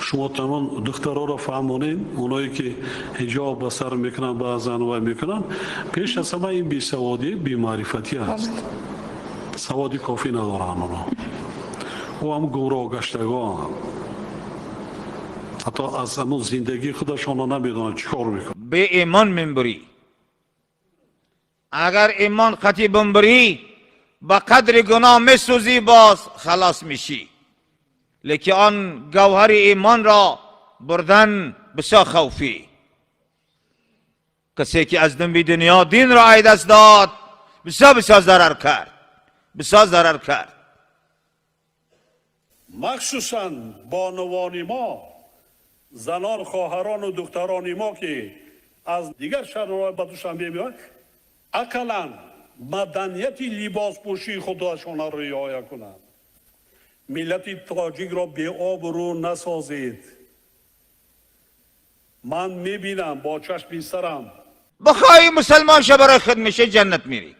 شما تمام دخترها را فهمونین، اونایی که حجاب به سر میکنن بعضن و میکنن، پیش از همه این بیسوادی بی‌معرفتی است. سوادی کافی ندارن اونا، و هم گمراه گشتگان، حتی از همون زندگی خودشان را نمیدونن چیکار میکنن. به ایمان منبری، اگر ایمان قطعی بنبری با قدر گناه میسوزی، باز خلاص میشی. لیکن آن گوهر ایمان را بردن بسیار خوفی. کسی که از دنیا دین را از دست داد، بسیار ضرر کرد، بسیار ضرر کرد. مخصوصا بانوان ما، زنان خواهران و دختران ما که از دیگر شهرهای به دوشنبه میآیند، اقلاً مدنیت لباس پوشی خودشان را رعایت کنند. ملت تاجیک را بی آبرو نسازید. من میبینم با چشم سرم. بخوای مسلمان شه برای خود میشه جنت میری،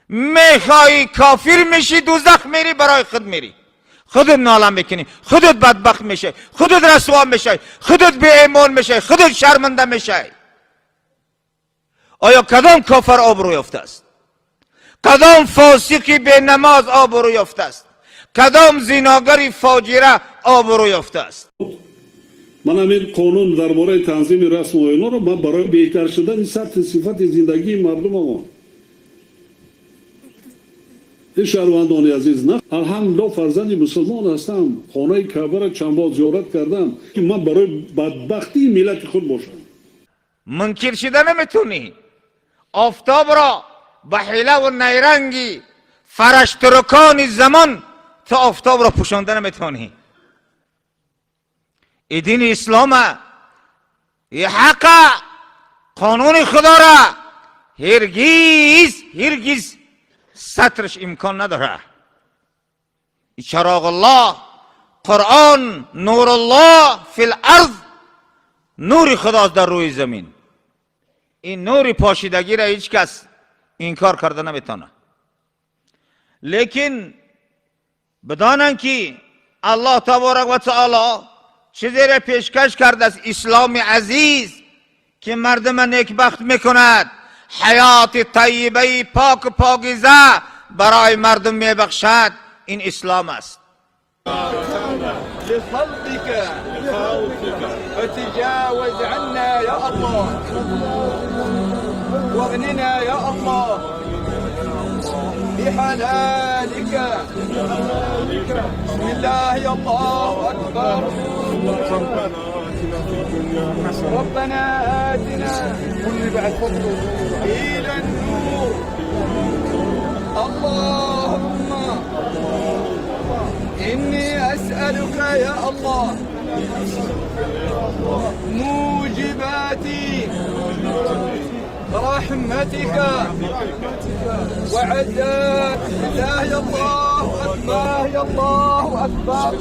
میخوای کافر میشی دوزخ میری، برای خود میری. خودت ناله میکنی، خودت بدبخت میشه، خودت رسوا میشه، خودت بی ایمان میشه، خودت شرمنده میشه. آیا کدام کافر آبرو یافته است؟ کدام فاسقی به نماز آبرو یافته است؟ کدام زناگری فاجره آبرو یافته است؟ من همین قانون درباره تنظیم رسم و اینا رو من برای بهتر شدن سطح صفت زندگی مردم ما، این شهروندان عزیز، نه الحمدلله فرزند مسلمان هستم، خانه کعبه را چند بار زیارت کردم که من برای بدبختی ملت خود باشم. منکر شده نمیتونی. آفتاب را به حیله و نیرنگی فرشترکان زمان تا آفتاب را پوشانده نمیتونی. این دین اسلام، این حق قانون خدا را هرگز سطرش امکان نداره. این چراغ الله، قرآن، نور الله فی الارض، نور خداست در روی زمین. این نور پاشیدگی را هیچ کس انکار کرده نمیتونه. لیکن بدانن که الله تبارک و تعالی چیزی را پیشکش کرده است، اسلام عزیز که مردم نیکبخت میکند، حیات طیبه پاک و پاکیزه برای مردم میبخشد. این اسلام است. لخلقك فتجاوز عنا يا الله واغننا يا الله بحلالك. بسم الله يا الله أكبر. ربنا آتنا إلى النور. اللهم إني أسألك يا الله موجبات رحمتك وعزاك. لا يا الله أكبر، يا الله أكبر.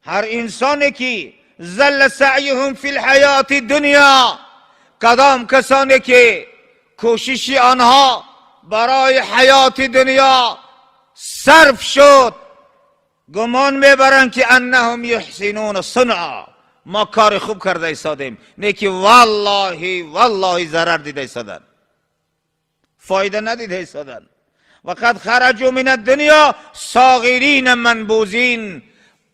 هر انسانی که زل سعیهم فی الحیات دنیا، کدام کسانی که کوشش آنها برای حیات دنیا صرف شد، گمان میبرند که انهم یحسنون صنعا، ما کار خوب کرده ایستادیم، نه که والله ضرر دیده ایستادن، فایده ندیده ایستادن. و قد خرجوا من الدنیا صاغرین منبوذین،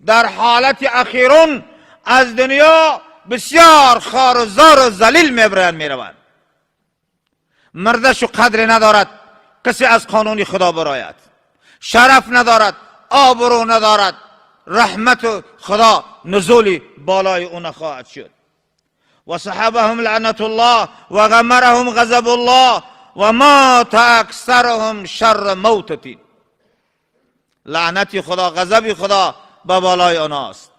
در حالت اخیرون از دنیا بسیار خوار و زار و ذلیل میروند. مردش قدر ندارد کسی از قانون خدا برآید، شرف ندارد، آبرو ندارد، رحمت خدا نزولی بالای اون خواهد شد. و صحابهم لعنت الله و غمرهم غضب الله و مات اکثرهم شر موتتی. لعنت خدا، غضب خدا به بالای آنهاست.